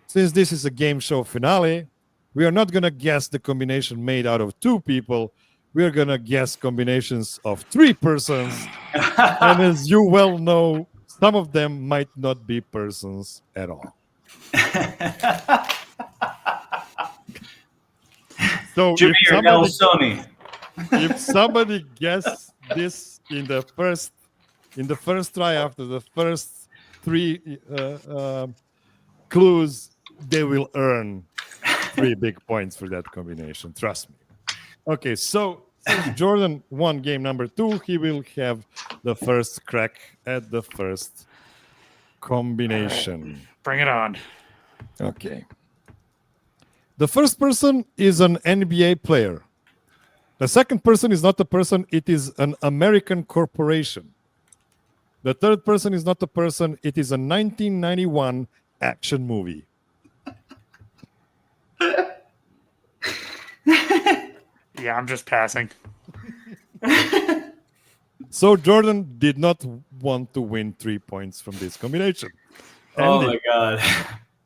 Since this is a game show finale, we are not going to guess the combination made out of 2 people. We are going to guess combinations of 3 persons. And as you well know, some of them might not be persons at all. So if somebody guesses this in the first try after the first 3 clues, they will earn 3 big points for that combination. Trust me. Okay, so since Jordan won game number 2, he will have the first crack at the first combination. Bring it on. Okay. The first person is an NBA player. The second person is not a person, it is an American corporation. The third person is not a person, it is a 1991 action movie. Yeah, I'm just passing. So Jordan did not want to win 3 points from this combination. Oh Andy, my God.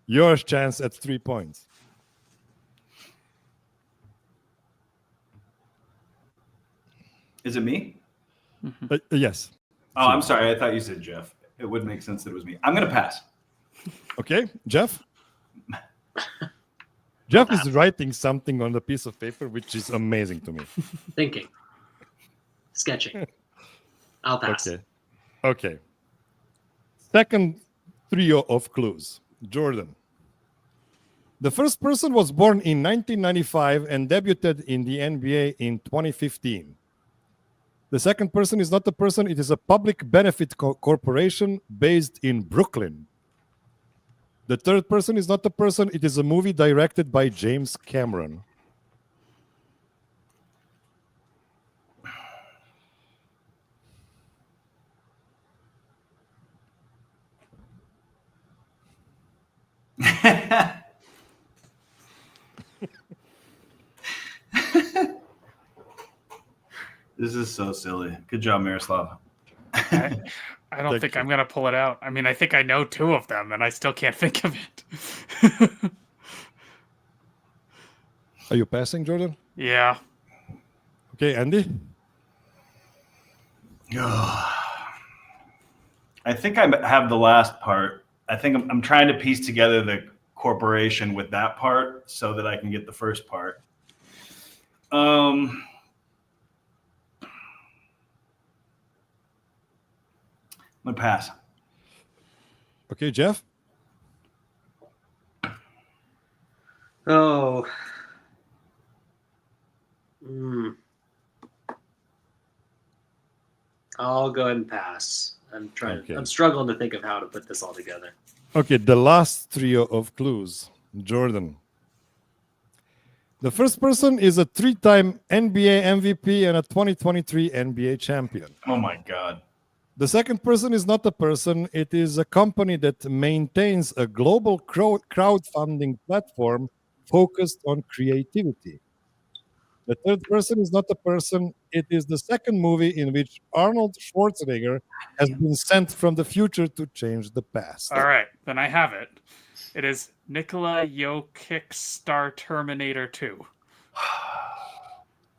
your chance at 3 points. Is it me? Yes. Oh, I'm sorry. I thought you said Jeff. It would make sense that it was me. I'm going to pass. Okay, Jeff? Jeff is writing something on a piece of paper, which is amazing to me. Thinking. Sketching. I'll pass. Okay. Second trio of clues. Jordan. The first person was born in 1995 and debuted in the NBA in 2015. The second person is not a person, it is a public benefit corporation based in Brooklyn. The third person is not a person, it is a movie directed by James Cameron. This is so silly. Good job, Miroslav. I don't think I'm going to pull it out. I mean, I think I know 2 of them, and I still can't think of it. Are you passing, Jordan? Yeah. Okay, Andy? I think I have the last part. I think I'm trying to piece together the corporation with that part so that I can get the first part. I'm gonna pass. Okay, Jeff? Oh. I'll go ahead and pass. I'm struggling to think of how to put this all together. Okay, the last trio of clues. Jordan. The first person is a 3-time NBA MVP and a 2023 NBA champion. Oh my God. The second person is not a person, it is a company that maintains a global crowdfunding platform focused on creativity. The third person is not a person, it is the second movie in which Arnold Schwarzenegger has been sent from the future to change the past. All right, then I have it. It is Nikola Jokic Star Terminator 2.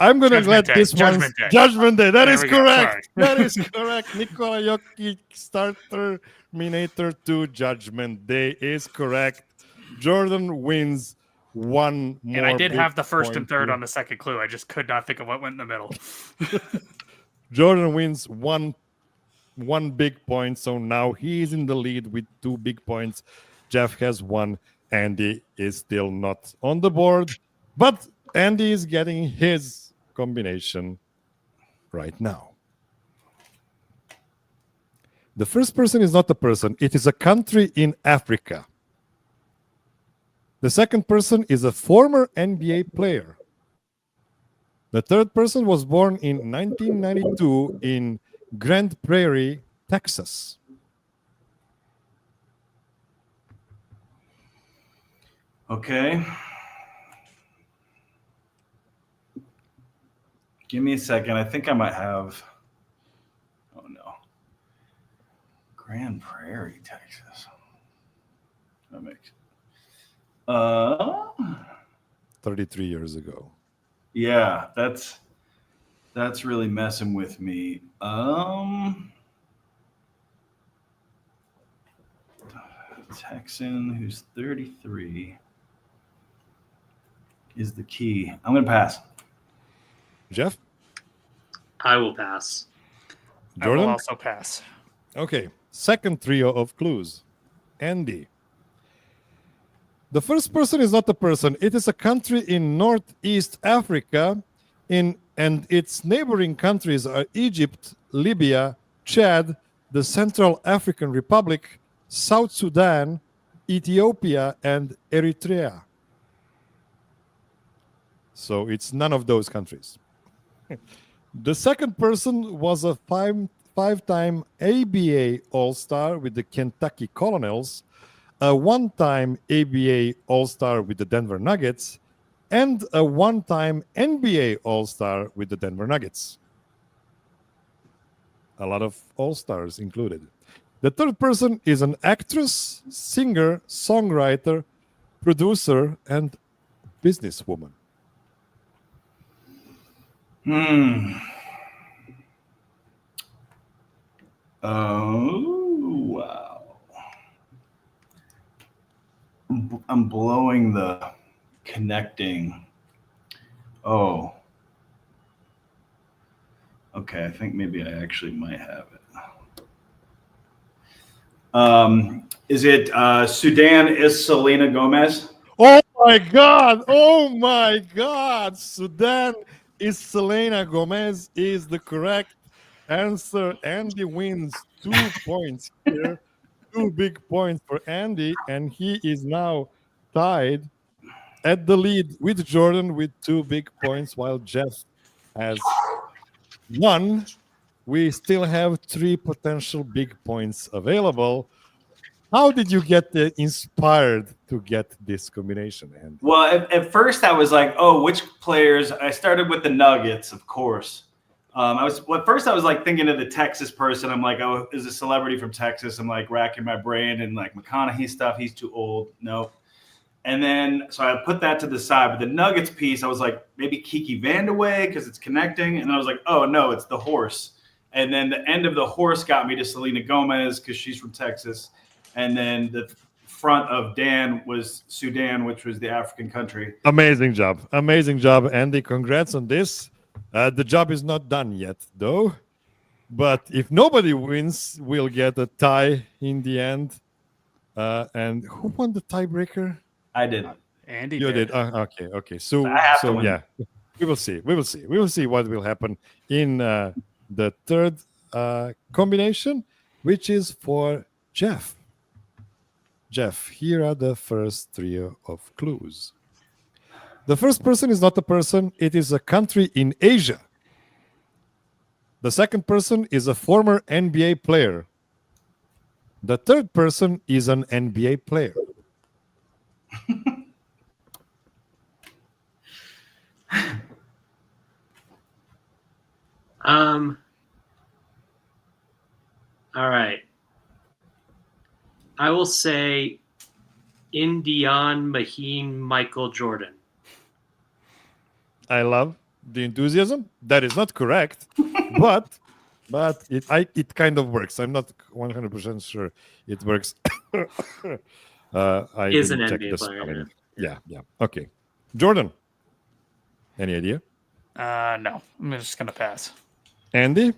I'm going to let this one... Judgment Day. That is correct. That is correct. Nikola Jokic Star Terminator 2 Judgment Day is correct. Jordan wins one more. And I did have the first point and third on the second clue. I just could not think of what went in the middle. Jordan wins one big point. So now he is in the lead with 2 big points. Jeff has 1. Andy is still not on the board. But Andy is getting his combination right now. The first person is not a person. It is a country in Africa. The second person is a former NBA player. The third person was born in 1992 in Grand Prairie, Texas. Okay. Give me a second. I think I might have. Oh no. Grand Prairie, Texas. That makes. 33 years ago. Yeah, that's really messing with me. Texan who's 33 is the key. I'm gonna pass. Jeff? I will pass. Jordan? I will also pass. Okay. Second trio of clues. Andy. The first person is not a person. It is a country in Northeast Africa, and its neighboring countries are Egypt, Libya, Chad, the Central African Republic, South Sudan, Ethiopia, and Eritrea. So it's none of those countries. The second person was a five-time ABA All-Star with the Kentucky Colonels, a one-time ABA All-Star with the Denver Nuggets, and a one-time NBA All-Star with the Denver Nuggets. A lot of All-Stars included. The third person is an actress, singer, songwriter, producer, and businesswoman. Oh, wow. I'm blowing the connecting. Oh. Okay, I think maybe I actually might have it. Is it Sudan is Selena Gomez? Oh my God! Oh my God! Sudan is Selena Gomez is the correct answer. Andy wins 2 points here. 2 big points for Andy, and he is now tied at the lead with Jordan with 2 big points, while Jeff has 1. We still have 3 potential big points available. How did you get inspired to get this combination, Andy? Well, at first I was like, oh, which players? I started with the Nuggets, of course. At first I was like thinking of the Texas person. I'm like, oh, is a celebrity from Texas? I'm like racking my brain and like McConaughey stuff. He's too old. No. And then so I put that to the side. But the Nuggets piece, I was like, maybe Kiki Vandeweghe because it's connecting. And I was like, oh no, it's the horse. And then the end of the horse got me to Selena Gomez because she's from Texas. And then the front of Dan was Sudan, which was the African country. Amazing job. Amazing job, Andy. Congrats on this. The job is not done yet, though. But if nobody wins, we'll get a tie in the end. And who won the tiebreaker? I did. Andy You did. did. Okay. So I have to win. yeah, we will see. We will see what will happen in the third combination, which is for Jeff. Jeff, here are the first trio of clues. The first person is not a person, it is a country in Asia. The second person is a former NBA player. The third person is an NBA player. All right. I will say Indian Maheen Michael Jordan. I love the enthusiasm. That is not correct, but it kind of works. I'm not 100% sure it works. I Is an didn't check NBA the player. spelling. Yeah. Okay. Jordan, any idea? No, I'm just gonna pass. Andy?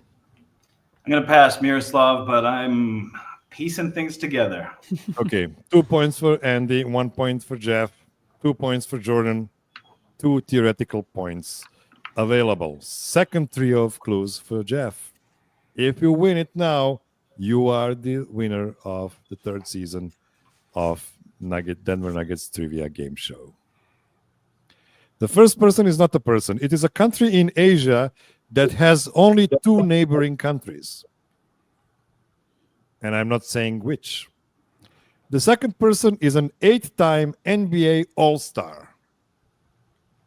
I'm going to pass Miroslav, but I'm piecing things together. Okay. 2 points for Andy, 1 point for Jeff, 2 points for Jordan, 2 theoretical points available. Second trio of clues for Jeff. If you win it now, you are the winner of the third season of Denver Nuggets Trivia Game Show. The first person is not a person. It is a country in Asia that has only 2 neighboring countries. And I'm not saying which. The second person is an 8-time NBA All-Star.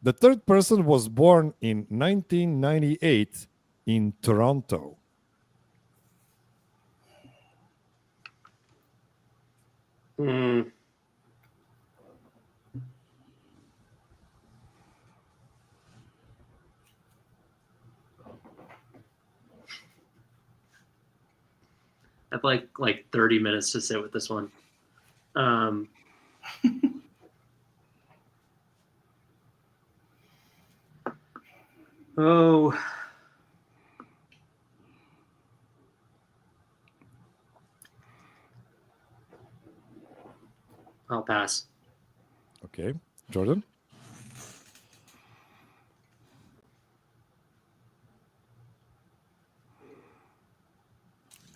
The third person was born in 1998 in Toronto. I have like 30 minutes to sit with this one. Oh. I'll pass. Okay. Jordan?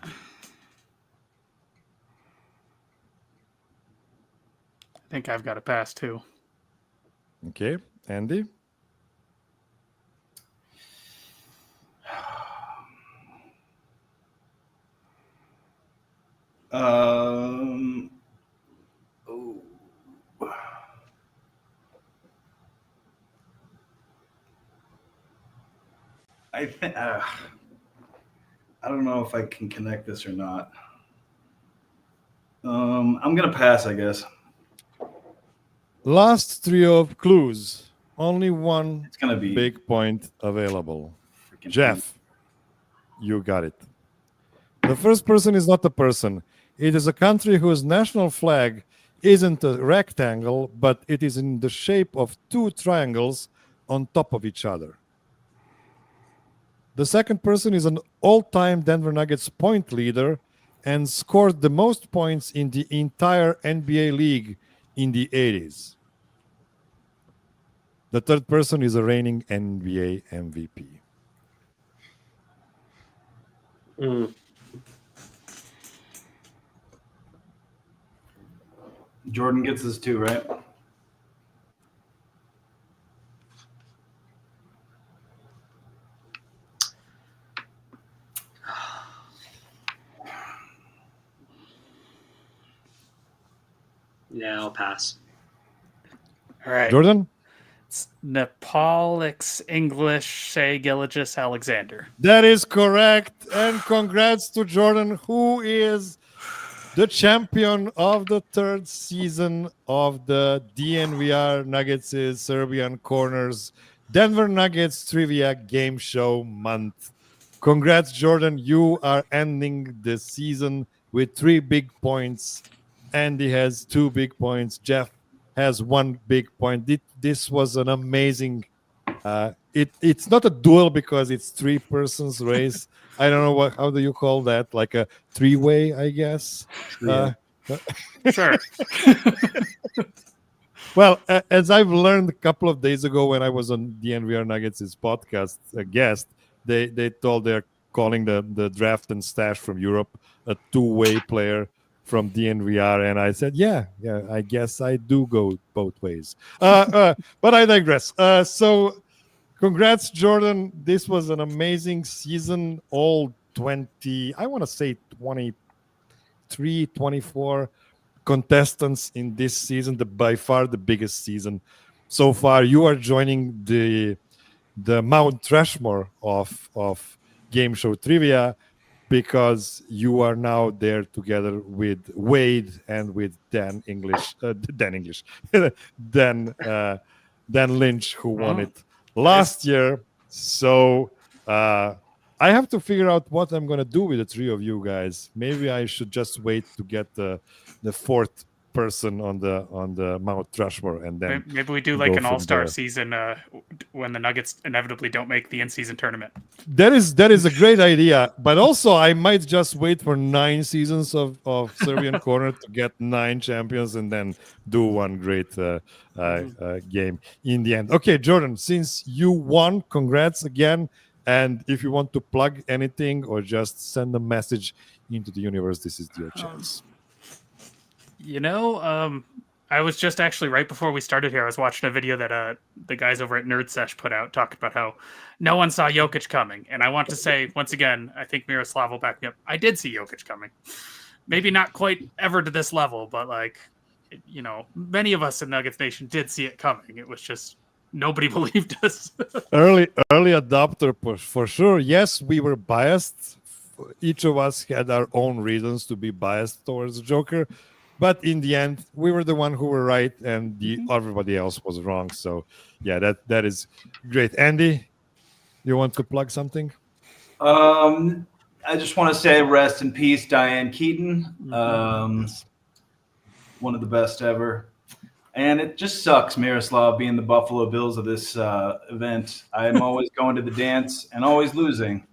I think I've got a pass too. Okay. Andy? Oh. I think I don't know if I can connect this or not. I'm gonna pass, I guess. Last trio of clues. Only one It's gonna be big point available. freaking Jeff, you got it. The first person is not a person. It is a country whose national flag isn't a rectangle, but it is in the shape of two triangles on top of each other. The second person is an all-time Denver Nuggets point leader and scored the most points in the entire NBA league in the 80s. The third person is a reigning NBA MVP. Jordan gets this too, right? Yeah, I'll pass. All right. Jordan? It's Nepalix English Shea Gilgis Alexander. That is correct. And congrats to Jordan, who is the champion of the third season of the DNVR Nuggets' Serbian Corners Denver Nuggets Trivia Game Show month. Congrats, Jordan. You are ending the season with 3 big points. Andy has 2 big points. Jeff has 1 big point. This was an amazing. It's not a duel because it's 3 persons race. I don't know how do you call that? Like a 3-way, I guess. Sure. Well, as I've learned a couple of days ago when I was on DNVR Nuggets' podcast, a guest, they told they're calling the draft and stash from Europe a 2-way player from DNVR, and I said, yeah, I guess I do go both ways. But I digress. So congrats, Jordan. This was an amazing season. All 20, I want to say 23, 24 contestants in this season, by far the biggest season so far. You are joining the Mount Rushmore of Game Show Trivia, because you are now there together with Wade and with Dan Lynch, who won it last year. So I have to figure out what I'm going to do with the 3 of you guys. Maybe I should just wait to get the 4th person on the Mount Rushmore, and then maybe we do like an all-star season when the Nuggets inevitably don't make the in-season tournament. That is a great idea, but also I might just wait for 9 seasons of Serbian Corner to get 9 champions and then do one great game in the end. Okay, Jordan, since you won, congrats again. And if you want to plug anything or just send a message into the universe, this is your chance. I was just actually right before we started here, I was watching a video that the guys over at Nerd Sesh put out, talking about how no one saw Jokic coming. And I want to say, once again, I think Miroslav will back me up. I did see Jokic coming. Maybe not quite ever to this level, but many of us in Nuggets Nation did see it coming. It was just nobody believed us. early adopter for sure. Yes, we were biased. Each of us had our own reasons to be biased towards Joker. But in the end, we were the one who were right, and everybody else was wrong. So, yeah, that is great. Andy, you want to plug something? I just want to say rest in peace, Diane Keaton. One of the best ever. And it just sucks, Miroslav, being the Buffalo Bills of this event. I'm always going to the dance and always losing.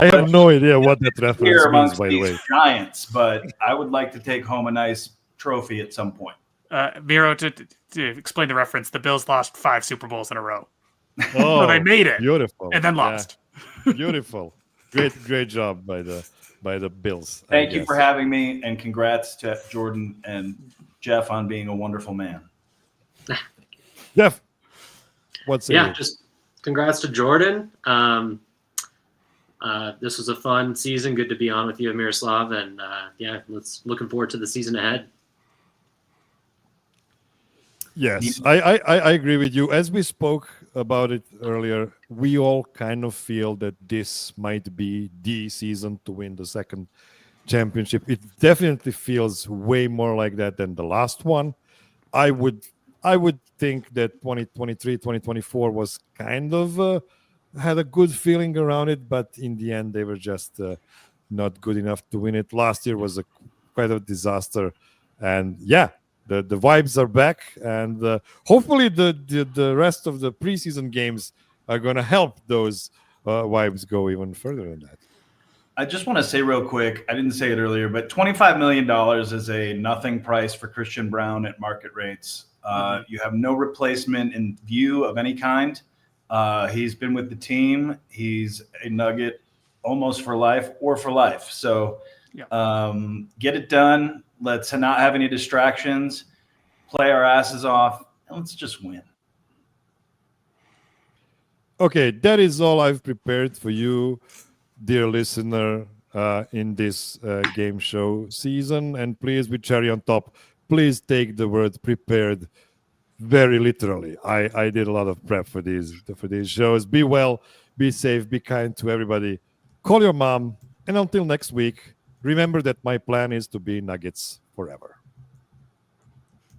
I have no idea what that reference means, by the way. Giants, but I would like to take home a nice trophy at some point. Miro, to explain the reference, the Bills lost 5 Super Bowls in a row. Oh, So they made it beautiful, and then Yeah, lost. beautiful, great job by the Bills. I Thank you guess. for having me, and congrats to Jordan and Jeff on being a wonderful man. Jeff. What's just congrats to Jordan. This was a fun season. Good to be on with you, Miroslav, and looking forward to the season ahead. Yes, I agree with you. As we spoke about it earlier, we all kind of feel that this might be the season to win the second championship. It definitely feels way more like that than the last one. I would think that 2023, 2024 was kind of had a good feeling around it, but in the end, they were just not good enough to win it. Last year was quite a disaster, and the vibes are back, and hopefully the rest of the preseason games are going to help those vibes go even further than that. I just want to say real quick, I didn't say it earlier, but $25 million is a nothing price for Christian Braun at market rates. You have no replacement in view of any kind. He's been with the team. He's a Nugget almost for life or for life. So get it done. Let's not have any distractions, play our asses off, and let's just win. Okay, that is all I've prepared for you, dear listener, in this game show season. And please, with cherry on top, please take the word prepared very literally. I did a lot of prep for these shows. Be well, be safe, be kind to everybody. Call your mom. And until next week, remember that my plan is to be Nuggets forever.